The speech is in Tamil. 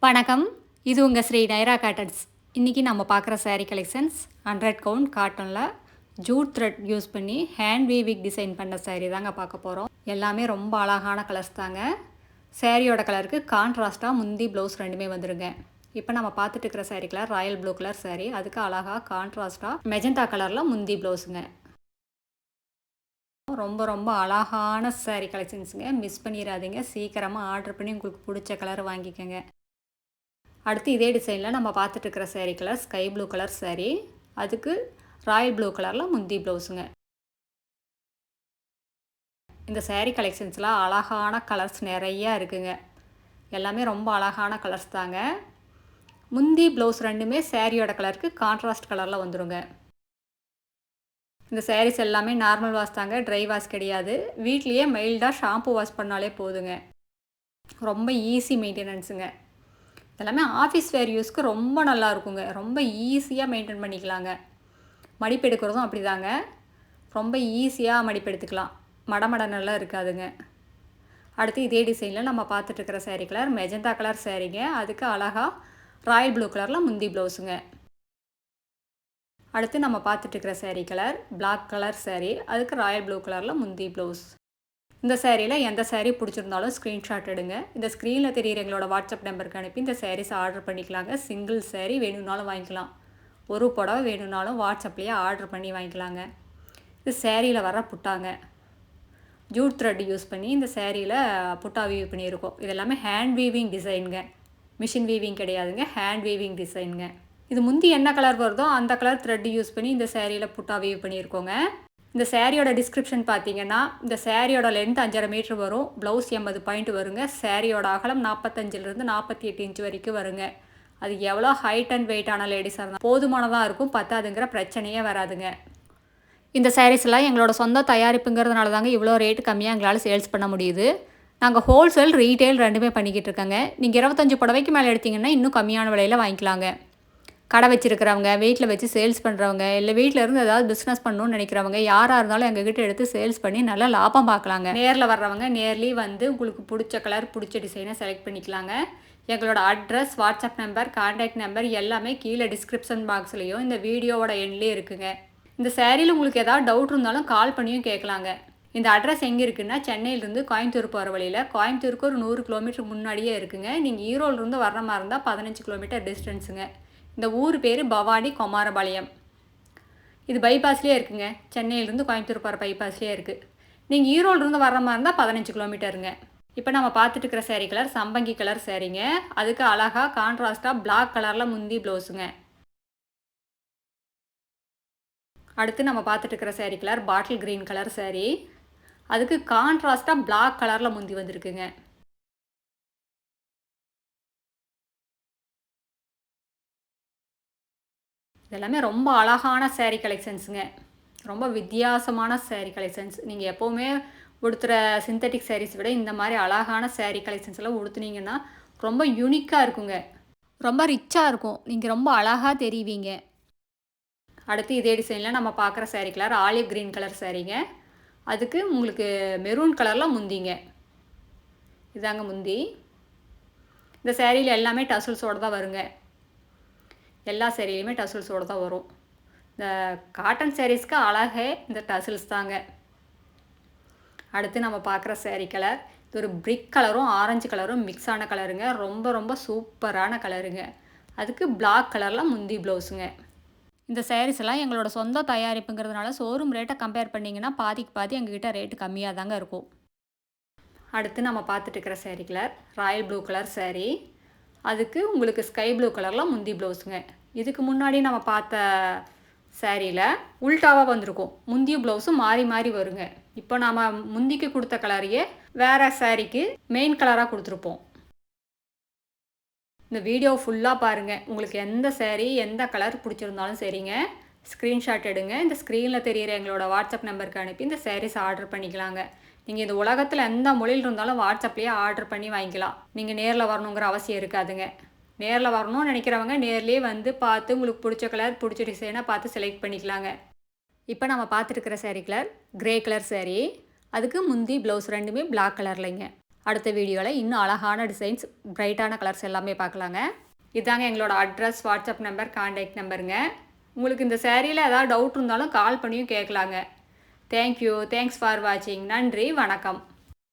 வணக்கம், இது உங்கள் ஸ்ரீ நைரா காட்டன்ஸ். இன்றைக்கி நம்ம பார்க்குற சாரீ கலெக்ஷன்ஸ் 100 கவுண்ட் காட்டனில் ஜூட் த்ரெட் யூஸ் பண்ணி ஹேண்ட் வீவிங் டிசைன் பண்ண சாரீ தாங்க பார்க்க போகிறோம். எல்லாமே ரொம்ப அழகான கலர்ஸ் தாங்க. சாரியோட கலருக்கு கான்ட்ராஸ்ட்டாக முந்தி ப்ளவுஸ் ரெண்டுமே வந்துடுங்க. இப்போ நம்ம பார்த்துட்டு இருக்கிற sari colour Royal blue colour saree. அதுக்கு அழகாக கான்ட்ராஸ்ட்டாக மெஜந்தா கலரில் முந்தி ப்ளவுஸுங்க. ரொம்ப ரொம்ப அழகான சாரீ கலெக்ஷன்ஸுங்க. மிஸ் பண்ணிடாதீங்க. சீக்கிரமாக ஆர்டர் பண்ணி உங்களுக்கு பிடிச்ச கலர் வாங்கிக்கோங்க. அடுத்து இதே டிசைனில் நம்ம பார்த்துட்டு இருக்கிற sari colour sky blue colour saree. அதுக்கு ராயல் ப்ளூ கலரில் முந்தி ப்ளவுஸுங்க. இந்த சாரீ கலெக்ஷன்ஸில் அழகான கலர்ஸ் நிறையா இருக்குங்க. எல்லாமே ரொம்ப அழகான கலர்ஸ் தாங்க. முந்தி ப்ளவுஸ் ரெண்டுமே சாரியோட கலருக்கு கான்ட்ராஸ்ட் கலரில் வந்துடுங்க. இந்த சாரீஸ் எல்லாமே நார்மல் வாஷ் தாங்க, ட்ரை வாஷ் கிடையாது. வீட்லேயே மைல்டாக ஷாம்பு வாஷ் பண்ணாலே போதுங்க. ரொம்ப ஈஸி மெயின்டெனன்ஸுங்க. எல்லாமே ஆஃபீஸ் வேர் யூஸ்க்கு ரொம்ப நல்லா இருக்குங்க. ரொம்ப ஈஸியாக மெயின்டைன் பண்ணிக்கலாங்க. மடிப்பு எடுக்கிறதும் அப்படி தாங்க, ரொம்ப ஈஸியாக மடிப்பு எடுத்துக்கலாம். மடமட நல்லா இருக்காதுங்க. அடுத்து இதே டிசைனில் நம்ம பார்த்துட்ருக்கிற சாரீ கலர் மெஜந்தா கலர் சாரீங்க. அதுக்கு அழகாக ராயல் ப்ளூ கலரில் முந்தி ப்ளவுஸுங்க. அடுத்து நம்ம பார்த்துட்ருக்கிற saree colour black colour saree. அதுக்கு ராயல் ப்ளூ கலரில் முந்தி ப்ளவுஸ். இந்த சாரியில் எந்த சாரீ பிடிச்சிருந்தாலும் ஸ்க்ரீன்ஷாட் எடுங்க. இந்த ஸ்க்ரீனில் தெரியுற எங்களோட வாட்ஸ்அப் நம்பருக்கு அனுப்பி இந்த சாரீஸ் ஆர்டர் பண்ணிக்கலாங்க. சிங்கிள் சாரீ வேணும்னாலும் வாங்கிக்கலாம், ஒரு புடவை வேணும்னாலும் வாட்ஸ்அப்லேயே ஆர்டர் பண்ணி வாங்கிக்கலாங்க. இது சாரியில் வர புட்டாங்க. ஜூட் த்ரெட் யூஸ் பண்ணி இந்த சாரியில் புட்டா வீவ் பண்ணியிருக்கோம். இது எல்லாமே ஹேண்ட் வீவிங் டிசைனுங்க, மிஷின் வீவிங் கிடையாதுங்க, ஹேண்ட் வீவிங் டிசைனுங்க. இது முந்தி என்ன கலர் வருதோ அந்த கலர் த்ரெட் யூஸ் பண்ணி இந்த சாரியில் புட்டா வீவ் பண்ணியிருக்கோங்க. இந்த சாரியோட டிஸ்கிரிப்ஷன் பார்த்தீங்கன்னா, இந்த சாரியோட லென்த் 5.5 மீட்டர் வரும். ப்ளவுஸ் 80 பாயிண்ட் வருங்க. சாரியோட அகலம் 45லேருந்து 48 இன்ச் வரைக்கும் வருங்க. அது எவ்வளோ ஹைட் அண்ட் வெயிட்டான லேடிஸாக இருந்தால் போதுமானதாக இருக்கும், பத்தாதுங்கிற பிரச்சனையே வராதுங்க. இந்த சாரீஸ்லாம் எங்களோட சொந்த தயாரிப்புங்கிறதுனால தாங்க இவ்வளோ ரேட்டு கம்மியாக எங்களால் சேல்ஸ் பண்ண முடியுது. நாங்கள் ஹோல்சேல் ரீட்டெயில் ரெண்டுமே பண்ணிக்கிட்டு இருக்கோங்க. நீங்கள் 25 புடவைக்கு மேலே எடுத்திங்கன்னா இன்னும் கம்மியான விலையில் வாங்கிக்கலாங்க. கடை வச்சுருக்கிறவங்க, வீட்டில் வச்சு சேல்ஸ் பண்ணுறவங்க, இல்லை வீட்டில் இருந்து ஏதாவது பிஸ்னஸ் பண்ணணும்னு நினைக்கிறவங்க யாராக இருந்தாலும் எங்ககிட்ட எடுத்து சேல்ஸ் பண்ணி நல்லா லாபம் பார்க்கலாங்க. நேரில் வர்றவங்க நேர்லேயே வந்து உங்களுக்கு பிடிச்ச கலர் பிடிச்ச டிசைனை செலக்ட் பண்ணிக்கலாங்க. எங்களோட address, WhatsApp number, contact number எல்லாமே கீழே டிஸ்கிரிப்ஷன் பாக்ஸ்லேயும் இந்த வீடியோவோட எண்ட்லேயே இருக்குங்க. இந்த சாரியில் உங்களுக்கு ஏதாவது டவுட் இருந்தாலும் கால் பண்ணியும் கேட்கலாங்க. இந்த அட்ரஸ் எங்கே இருக்குன்னா, சென்னையிலேருந்து கோயம்புத்தூர் போகிற வழியில், கோயம்புத்தூருக்கு ஒரு 100 கிலோமீட்டர் முன்னாடியே இருக்குங்க. நீங்கள் ஈரோடுலேருந்து வர்ற மாதிரி இருந்தால் 15 கிலோமீட்டர் டிஸ்டன்ஸுங்க. இந்த ஊர் பேர் பவானி குமாரபாளையம். இது பைபாஸ்லேயே இருக்குங்க. சென்னையிலேருந்து கோயம்புத்தூர் போகிற பைபாஸ்லேயே இருக்குது. நீங்கள் ஈரோடுலேருந்து வர்ற மாதிரி இருந்தால் 15 கிலோமீட்டருங்க. இப்போ நம்ம பார்த்துட்டு இருக்கிற சாரீ கலர் சம்பங்கி கலர் சாரீங்க. அதுக்கு அழகாக கான்ட்ராஸ்ட்டாக பிளாக் கலரில் முந்தி ப்ளவுஸுங்க. அடுத்து நம்ம பார்த்துட்டு இருக்கிற sari colour bottle green colour saree. அதுக்கு கான்ட்ராஸ்ட்டாக பிளாக் கலரில் முந்தி வந்திருக்குங்க. இதெல்லாமே ரொம்ப அழகான சாரீ கலெக்ஷன்ஸுங்க. ரொம்ப வித்தியாசமான சாரீ கலெக்ஷன்ஸ். நீங்கள் எப்போவுமே உடுத்துகிற சிந்தட்டிக் சாரீஸ் விட இந்த மாதிரி அழகான சாரீ கலெக்ஷன்ஸ் எல்லாம் உடுத்துனீங்கன்னா ரொம்ப யூனிக்காக இருக்குங்க. ரொம்ப ரிச்சாக இருக்கும். நீங்கள் ரொம்ப அழகாக தெரிவிங்க. அடுத்து இதே டிசைனில் நம்ம பார்க்குற saree colour olive green colour சாரீங்க. அதுக்கு உங்களுக்கு மெரூன் கலரில் முந்திங்க. இதாங்க முந்தி. இந்த சாரியில் எல்லாமே டசல்ஸோடு தான் வருங்க. எல்லா சாரிலையுமே டசல்ஸோடு தான் வரும். இந்த காட்டன் சாரீஸ்க்கு அழகே இந்த டசல்ஸ் தாங்க. அடுத்து நம்ம பார்க்குற சாரீ கலர் இது ஒரு பிரிக் கலரும் ஆரஞ்சு கலரும் மிக்ஸ் ஆன கலருங்க. ரொம்ப ரொம்ப சூப்பரான கலருங்க. அதுக்கு பிளாக் கலரில் முந்தி ப்ளவுஸுங்க. இந்த சாரீஸ் எல்லாம் எங்களோட சொந்த தயாரிப்புங்கிறதுனால ஷோரூம் ரேட்டை கம்பேர் பண்ணிங்கன்னா பாதிக்கு பாதி எங்ககிட்ட ரேட்டு கம்மியாக தாங்க இருக்கும். அடுத்து நம்ம பார்த்துட்டு இருக்கிற sari colour Royal blue colour saree. அதுக்கு உங்களுக்கு ஸ்கை ப்ளூ கலரில் முந்தி ப்ளவுஸுங்க. இதுக்கு முன்னாடி நம்ம பார்த்த சாரியில் உல்டாவாக வந்திருக்கும். முந்தியும் ப்ளவுஸும் மாறி மாறி வருங்க. இப்போ நாம் முந்திக்கு கொடுத்த கலரையே வேறு சாரிக்கு மெயின் கலராக கொடுத்துருப்போம். இந்த வீடியோ ஃபுல்லாக பாருங்கள். உங்களுக்கு எந்த சாரீ எந்த கலர் பிடிச்சிருந்தாலும் சரிங்க, ஸ்க்ரீன்ஷாட் எடுங்க. இந்த ஸ்க்ரீனில் தெரிகிற எங்களோட வாட்ஸ்அப் நம்பருக்கு அனுப்பி இந்த சாரீஸ் ஆர்டர் பண்ணிக்கலாங்க. நீங்கள் இந்த உலகத்தில் எந்த மொழியில் இருந்தாலும் வாட்ஸ்அப்லேயே ஆர்டர் பண்ணி வாங்கிக்கலாம். நீங்கள் நேரில் வரணுங்கிற அவசியம் இருக்காதுங்க. நேரில் வரணும்னு நினைக்கிறவங்க நேர்லேயே வந்து பார்த்து உங்களுக்கு பிடிச்ச கலர் பிடிச்ச டிசைனாக பார்த்து செலக்ட் பண்ணிக்கலாங்க. இப்போ நம்ம பார்த்துருக்கிற saree colour grey colour saree. அதுக்கு முந்தி ப்ளவுஸ் ரெண்டுமே பிளாக் கலர்லைங்க. அடுத்த வீடியோவில் இன்னும் அழகான டிசைன்ஸ் பிரைட்டான கலர்ஸ் எல்லாமே பார்க்கலாங்க. இதாங்க எங்களோட அட்ரஸ், வாட்ஸ்அப் நம்பர், கான்டாக்ட் நம்பருங்க. உங்களுக்கு இந்த சேரீயில் ஏதாவது டவுட் இருந்தாலும் கால் பண்ணியும் கேட்கலாங்க. தேங்க்யூ. தேங்க்ஸ் ஃபார் வாட்சிங். நன்றி. வணக்கம்.